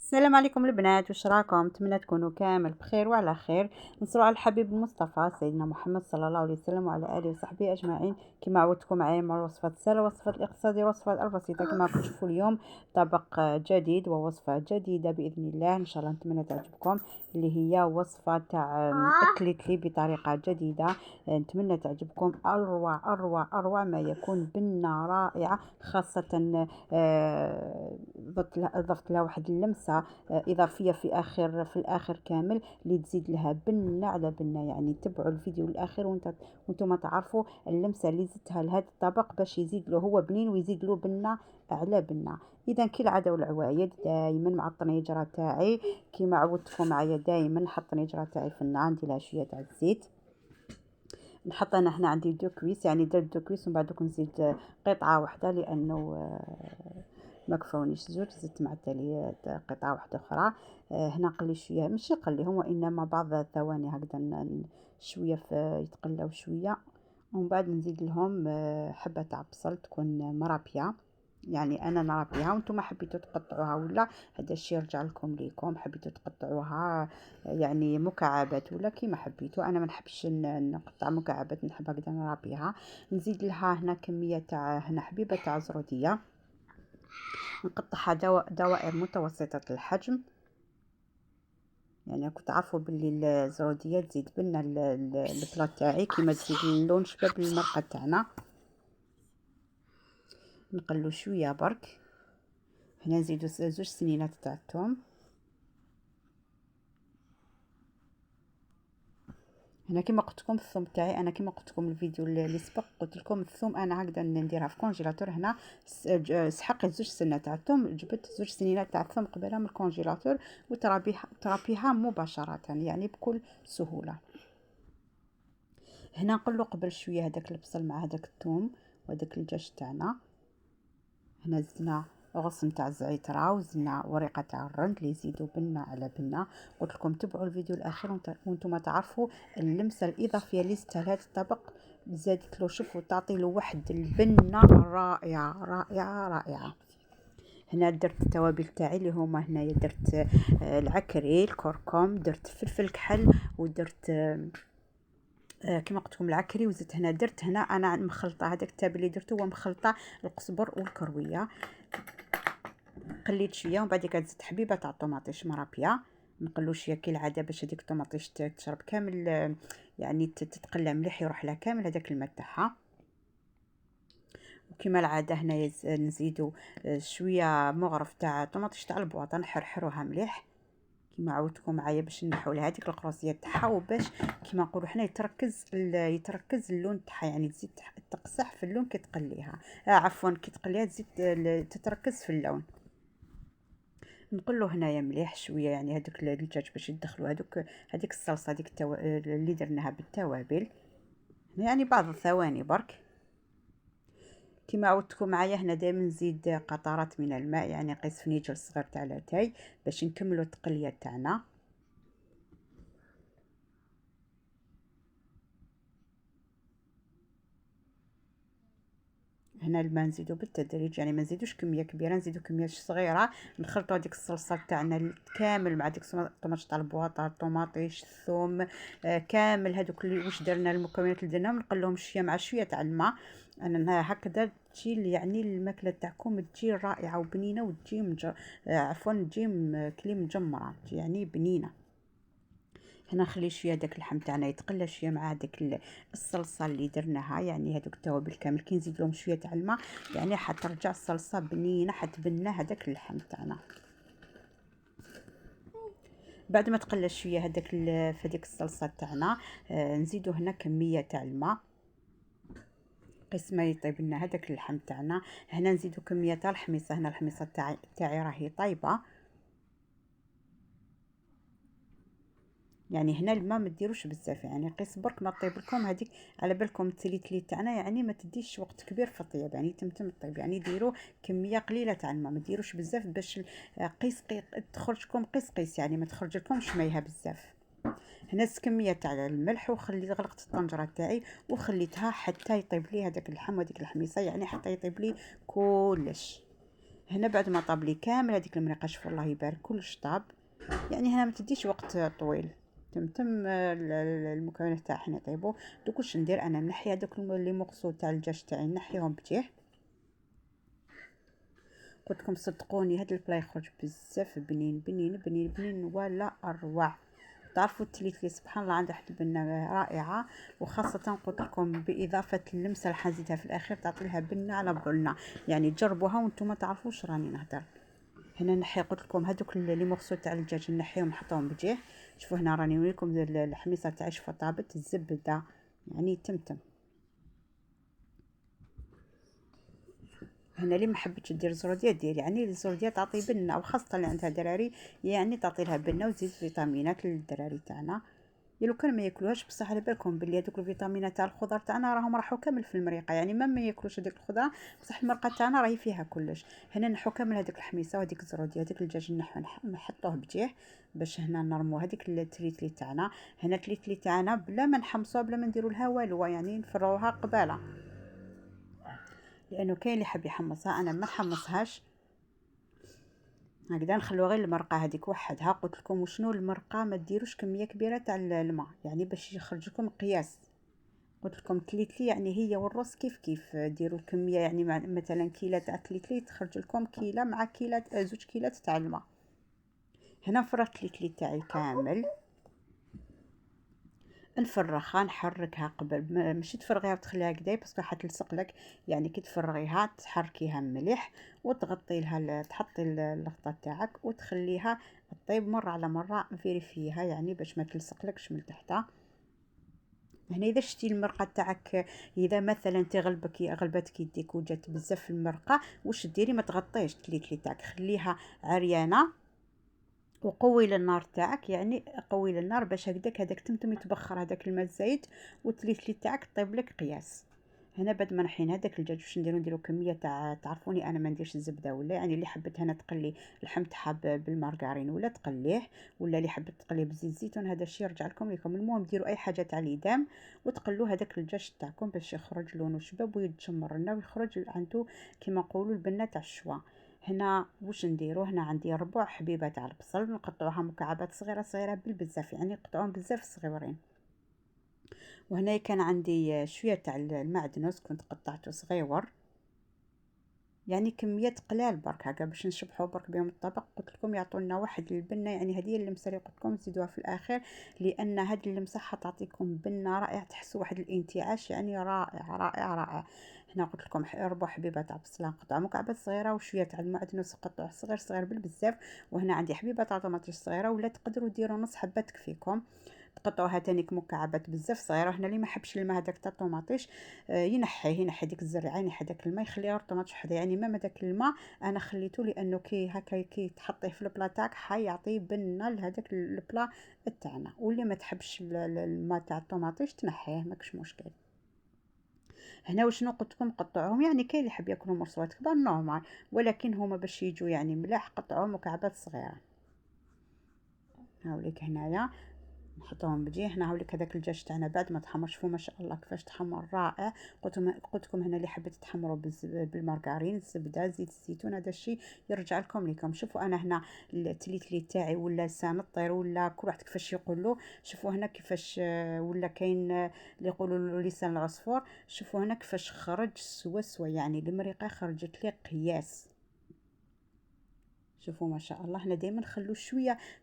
السلام عليكم البنات، واش راكم؟ نتمنى تكونوا كامل بخير وعلى خير. نصلوا على الحبيب المصطفى سيدنا محمد صلى الله عليه وسلم وعلى اله وصحبه اجمعين. كما عودتكم معايا مع الوصفات السهله، وصفات الاقتصاديه، وصفات البسيطه. كما راكم تشوفوا اليوم طبق جديد ووصفه جديده باذن الله، ان شاء الله نتمنى تعجبكم. اللي هي وصفه تاع اكليتلي بطريقه جديده. نتمنى تعجبكم. اروع اروع اروع ما يكون، بنه رائعه، خاصه ضفت لها واحد اللمسه اضافيه في الاخر كامل، اللي تزيد لها بنه على بنه. يعني تبعوا الفيديو الاخير وانتم تعرفوا اللمسه اللي زدتها لهذا الطبق باش يزيد له هو بنين ويزيد له بنه على بنه. اذا كالعاده والعوايد دائما مع الطنجره تاعي، كيما عودتكم معايا دائما نحط الطنجره تاعي في النار، ندير لها شويه تاع الزيت. نحط انا هنا عندي دو كويس، يعني درت دو كويس ومن بعد دوك نزيد قطعه واحده لانه ما كفاونيش زوج، زدت مع التالي قطعه واحده اخرى. هنا نقلي شويه، ماشي نقليهم وانما بعض الثواني هكذا شويه يتقلاو شويه. ومن بعد نزيد لهم حبه تاع بصل تكون مرابيه، يعني انا نربيها وانتم حبيتوا تقطعوها ولا هذا الشيء يرجع لكم ليكم. حبيتوا تقطعوها يعني مكعبات ولا كيما حبيتوا. انا ما نحبش نقطع مكعبات، نحب هكذا نربيها. نزيد لها هنا كميه تاع هنا حبيبه تاع زروديه، نقطعها دوائر متوسطه الحجم. يعني كنت عارفوا باللي الزروديه تزيد بنا البلاط تاعي، كيما تزيد اللون شباب المرقه تاعنا. نقلو شويه برك. هنا نزيدو زوج سنينات تاع الثوم. هنا كما قلت لكم الثوم تاعي، انا كما قلت لكم الفيديو اللي سبق قلت لكم الثوم انا هكذا نديرها في كونجيلاتور. هنا سحقت زوج سنات تاع الثوم، جبت زوج سنينات تاع الثوم قبلها من الكونجيلاتور وترابيها مباشره يعني بكل سهوله. هنا نقلو قبل شويه هذاك البصل مع هذاك الثوم وهذاك الدجاج تاعنا. هنا زدنا غصن تاع الزعتر وزدنا ورقه تاع الرند اللي يزيدوا بنه على بنه. قلت لكم تبعوا الفيديو الاخير وانتم تعرفوا اللمسه الاضافيه اللي زدتها لهذا الطبق، زادت له شوفوا تعطي له واحد البنه رائعه رائعه رائعه. هنا درت التوابل تاعي اللي هما هنايا درت العكري، الكركم، درت فلفل كحل، ودرت كما قلت لكم العكري، وزدت هنا درت هنا انا مخلطه هذاك التابل اللي درته هو مخلطه القزبر والكرويه. قليت شويه ومن بعد زدت حبيبه تاع الطوماطيش مرابيه. نقلو شويه كالعاده باش هذيك الطوماطيش تشرب كامل، يعني تتقلى مليح يروح لها كامل هذاك الماء تاعها. وكما العاده هنايا نزيدو شويه مغرف تاع طوماطيش تاع البواطه، نحرحروها مليح كما عودتكم معايا باش نحو لها هذيك القروسيات تاعها، وباش كما نقولوا حنا يتركز اللون تاعها، يعني تزيد تقصح في اللون كي تقليها. عفوا كي تقليها تزيد تتركز في اللون. نقلو هنايا مليح شويه يعني هذوك الدجاج باش يدخلوا هذيك الصلصه اللي درناها بالتوابل، يعني بعض الثواني برك. كما عودتكم معايا هنا دائما نزيد قطرات من الماء، يعني قيس فنيجر صغير تاع لاتاي باش نكملوا التقليه تاعنا. هنا الماء نزيدو بالتدريج، يعني ما نزيدوش كميه كبيره، نزيدو كميه صغيره. نخلطوا هذيك الصلصه تاعنا كامل مع ديك الطوماط تاع البواطه، الطوماطيش، الثوم، كامل هذوك اللي واش درنا المكونات اللي درناهم نقلوهم شويه مع شويه تاع الماء. انا هكذا تجي يعني الماكله تاعكم تجي رائعه وبنينه وتجي عفوا تجي كلي مجمره، يعني بنينه. هنا نخلي شويه داك اللحم تاعنا يتقلى شويه مع داك الصلصه اللي درناها، يعني هذوك التوابل كامل كي نزيد لهم شويه تاع الماء يعني حترجع الصلصه بنينه، حتبنى هذاك اللحم تاعنا. بعد ما تقلى شويه هذاك في هذيك الصلصه تاعنا نزيدو هنا كميه تاع الماء قيس ما يطيب لنا هذاك اللحم تاعنا. هنا نزيدو كميه تاع الحميصه، هنا الحميصه تاعي راهي طايبه، يعني هنا الماء ما ديروش بزاف، يعني قيس برك ما طيب لكم هذيك على بالكم التليتلي تاعنا، يعني ما تديش وقت كبير في الطياب، يعني تمتم الطيب، يعني ديروا كميه قليله تاع الماء، ما ديروش بزاف باش قيس تخرج لكم قيس يعني ما تخرج لكمش مايها بزاف. هنا كميه تاع الملح، وخليت غلقت الطنجره تاعي وخليتها حتى يطيب لي هذاك اللحم وهذيك الحميصه، يعني حتى يطيب لي كلش. هنا بعد ما طاب لي كامل هذيك المريقه، شوفوا الله يبارك كلش طاب. يعني هنا ما تديش وقت طويل، تم المكونات تاعها يطيبوا. دوك واش ندير انا، نحي هذوك اللي مغسول تاع الدجاج تاعي، نحيهم بجيه. قلت لكم صدقوني هذا البلا يخرج بزاف بنين بنين بنين بنين ولا اروع. تعرفوا التليتلي سبحان الله عنده واحد البنه رائعه، وخاصه قلت لكم باضافه اللمسه اللي حزيتها في الاخير تعطي لها بنه على بنه. يعني جربوها وانتم ما تعرفوش راني نهضر. هنا نحي قلت لكم هذوك اللي مغسول تاع الدجاج نحيهم نحطهم بجيه. شوفوا هنا راني نوريكم الحميصه تاعي شوفوا طابت الزبده يعني تمتم. هنا اللي ما حبيتش دير زروديه دير، يعني الزروديه تعطي بنه، وخاصه اللي عندها دراري يعني تعطي لها بنه وتزيد فيتامينات للدراري تاعنا. لو كان ما ياكلوهاش بصح على بالكم بلي هذوك الفيتامينات تاع الخضر تاعنا راهم راحوا كامل في المريقه، يعني ما ياكلوش هذيك الخضره بصح المرقه تاعنا راهي فيها كلش. هنا نحو كامل هذيك الحميصه وهذيك الزروديه هذيك الدجاج نحطوه بجيه باش هنا نرمو هذيك التريتلي تاعنا. هنا التريتلي تاعنا بلا ما نحمصوها بلا ما نديروا لها والو، يعني نفروها قباله، لانه كاين اللي حاب يحمصها انا ما نحمصهاش. هكذا نخلو غير المرقه هذيك وحدها. قلت لكم وشنو المرقه ما ديروش كميه كبيره تاع الماء، يعني باش يخرج لكم قياس. قلت لكم تليتلي يعني هي والرز كيف كيف ديروا الكميه، يعني مثلا كيلة تاع تليتلي تخرج لكم كيلة مع كيلة زوج كيلات تاع الماء. هنا فرغت التليتلي تاعي كامل، نفرغها نحركها قبل ماشي تفرغيها وتخليها كدا باسكو حتلصق لك. يعني كي تفرغيها تحركيها مليح وتغطي لها تحطي الغطاء تاعك وتخليها طيب مره على مره فيريفيها يعني باش ما تلصقلكش من تحتها. هنا اذا شتي المرقه تاعك اذا مثلا غلبتك يديك وجات بزاف المرقه واش ديري، ما تغطيش التليتلي تاعك خليها عريانه وقوي للنار تاعك، يعني قوي للنار باش هكذاك تمتم يتبخر هذاك الماء الزايد والتليتلي تاعك طيب لك قياس. هنا بعد ما نحين هذاك الدجاج واش نديرو كميه تاع تعرفوني انا ما نديرش الزبده ولا، يعني اللي حبت هنا تقلي اللحم تاعها بالمارغرين ولا تقليه، ولا اللي حبت تقليه بزيت الزيتون هذا الشيء يرجع لكم. المهم ديروا اي حاجه تاع الإدام وتقلوا هذاك الدجاج تاعكم باش يخرج لونه شباب ويتجمر لنا ويخرج عنده كما نقولوا البنه تاع الشوا. هنا واش نديرو، هنا عندي ربع حبيبه تاع البصل نقطعوها مكعبات صغيره صغيره بالبزاف، يعني نقطعوهم بزاف صغيرين. وهنا كان عندي شويه تاع المعدنوس كنت قطعته صغيور، يعني كميه قلال برك هكا باش نشبحوا برك بهم الطبق. قلت لكم يعطونا واحد البنه، يعني هذه اللمسه اللي قلت لكم تزيدوها في الاخير، لان هذه اللمسه حتعطيكم بنه رائعه تحسوا واحد الانتعاش يعني رائع رائع رائع. هنا قلت لكم ربع حبيبه تاع بصله نقطعها مكعبات صغيره وشويه تاع المعدنوس نقطعوه صغير صغير بالبزاف. وهنا عندي حبيبه تاع طماطيش صغيره ولا تقدروا ديروا نص حبه تكفيكم، تقطعوها تانيك مكعبات بزاف صغيره. هنا اللي ما حبش الماء هذاك تاع الطوماطيش ينحي ديك الزريعه ينحي داك الماء يخلي غير الطوماطيش وحده، يعني ما داك الماء انا خليته لانه كي هكا كي تحطيه في البلا تاعك حيعطي بنه لهذاك البلا تاعنا. واللي ما تحبش الماء تاع الطوماطيش تنحيه ماكش مشكل. هنا وشنو قلت لكم قطعوهم، يعني كاين اللي يحب ياكلوا مرصوات كبار نورمال، ولكن هما باش يجوا يعني ملاح قطعوهم مكعبات صغيره. هاوليك هنايا نحطوهم بجيه. هنا هاوليك هذاك الدجاج تاعنا بعد ما تحمر شوفوا ما شاء الله كيفاش تحمر رائع. قلت لكم هنا اللي حبيت تحمروا بالمارغرين الزبده زيت الزيتون هذا الشيء يرجع لكم. شوفوا انا هنا التليتلي تاعي ولا لسان الطير ولا كل واحد كيفاش يقول له. شوفوا هنا كيفاش ولا كاين اللي يقولوا له لسان العصفور. شوفوا هنا كيفاش خرج سوا يعني المريقه خرجت لي قياس. شوفوا ما شاء الله. هنا دائما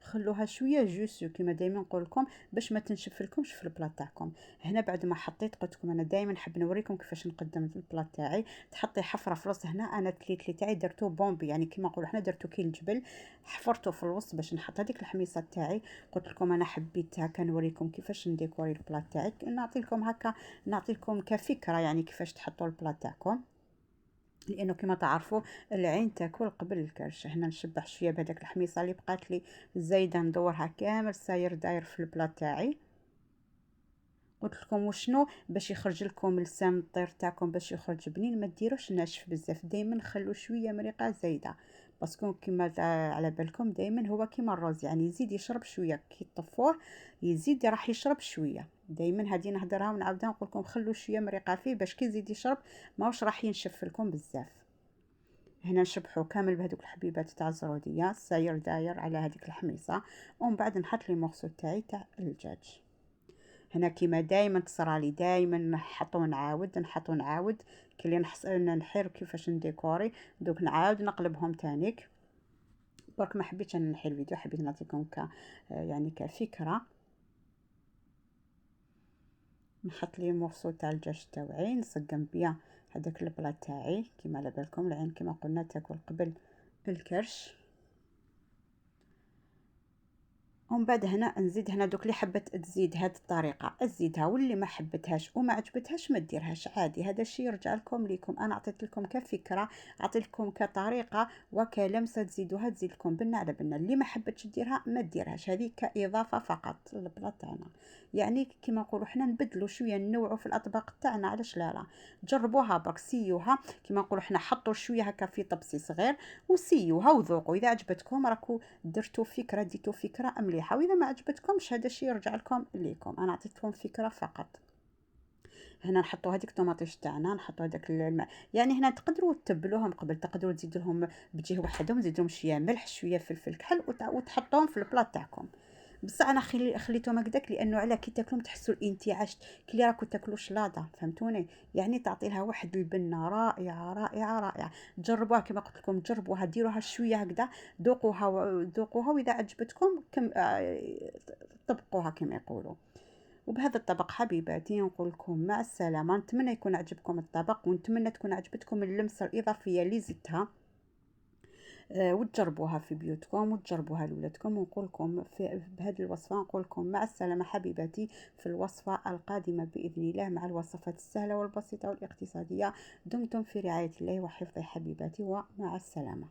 خلوها شويه جوسو كما دائما نقول لكم باش ما تنشف لكمش في البلاط تاعكم. هنا بعد ما حطيت قلت لكم انا دائما نحب نوريكم كيفاش نقدم البلاط تاعي. تحطي حفره في الوسط. هنا انا التليتلي تاعي درتو بومبي يعني كما نقولوا حنا درتو كي الجبل، حفرته في الوسط باش نحط هذيك الحميصه تاعي. قلت لكم انا حبيت هكا نوريكم كيفاش نديكوري البلاط تاعي، نعطي لكم هكا نعطي لكم كفكره يعني كيفاش تحطوا البلاط تاعكم، لانه كما تعرفوا العين تاكل قبل الكرش. هنا نشبح شويه بهذاك الحميصه اللي بقات لي زايده ندورها كامل ساير داير في البلاط تاعي. قلت لكم وشنو باش يخرج لكم لسان الطير تاعكم باش يخرج بنين ما ديروش ناشف بزاف، دائما خلوا شويه مريقه زايده باسكو كما على بالكم دائما هو كيما الرز يعني يزيد يشرب شويه كي طفوه يزيد راح يشرب شويه. دائما هذه نهضرها ونعاودها نقول لكم خلوا شويه مريقه فيه باش كي يزيد يشرب ماهوش راح ينشف لكم بزاف. هنا نشبحو كامل بهذوك الحبيبات تاع الزروديه، ساير داير على هذيك الحميصه، ومن بعد نحط لي مورسو تاعي تاع الدجاج. هنا كيما دايما تصرالي دايما نحط ونعاود نحط ونعاود، كي اللي نحير كيفاش نديكوري، دوك نعاود نقلبهم تانيك. برك ما حبيتش انا نحي الفيديو، حبيت نعطيكم يعني كفكره. نحط لي مورسو تاع الدجاج تاوعي، نسقم بيا هذاك البلا تاعي كيما على بالكم، العين كيما قلنا تاكل قبل الكرش. ومن بعد هنا نزيد هنا دوك اللي حبت تزيد هذه الطريقه تزيدها، واللي ما حبتهاش وما عجبتهاش ما ديرهاش عادي، هذا الشيء يرجع لكم. انا عطيت لكم كفكره، عطيت لكم كطريقه وكلمسه تزيدوها تزيد لكم بنه على بنه. اللي ما حبتش ديرها ما ديرهاش، هذه كاضافه فقط للبلا تاعنا. يعني كيما نقولوا حنا نبدلوا شويه، ننوعوا في الاطباق تاعنا، علاش لا جربوها برك سيوها. كيما نقولوا حنا حطوا شويه هكا في طبسي صغير وسيوها وذوقوا، اذا عجبتكم راكو درتوا فكره، ديتوا فكره مليحه، واذا ما عجبتكمش هذا الشيء يرجع لكم. انا عطيتكم فكره فقط. هنا نحطوا هذيك الطوماطيش تاعنا، نحطوا هذاك الماء. يعني هنا تقدروا تبلوهم قبل، تقدروا تزيدوا لهم بجيه وحدهم، تزيدوا لهم شويه ملح شويه فلفل كحل وتحطوهم في البلاط تاعكم. بصح انا خليتهم هكذاك لانه على كي تاكلهم تحسوا الانتعاش، كي راكو تاكلوا شلاضه، فهمتوني؟ يعني تعطي لها واحد البنه رائعه رائعه رائعه. جربوها كما قلت لكم، جربوها ديروها شويه هكذا، ذوقوها واذا عجبتكم كم طبقوها كما يقولوا. وبهذا الطبق حبيباتي نقول لكم مع السلامه. نتمنى يكون عجبكم الطبق، ونتمنى تكون عجبتكم اللمسه الاضافيه اللي زدتها. وتجربوها في بيوتكم وتجربوها لولادكم. ونقول لكم بهذه الوصفه نقول لكم مع السلامه حبيباتي في الوصفه القادمه باذن الله، مع الوصفات السهله والبسيطه والاقتصاديه. دمتم في رعايه الله وحفظه حبيباتي، ومع السلامه.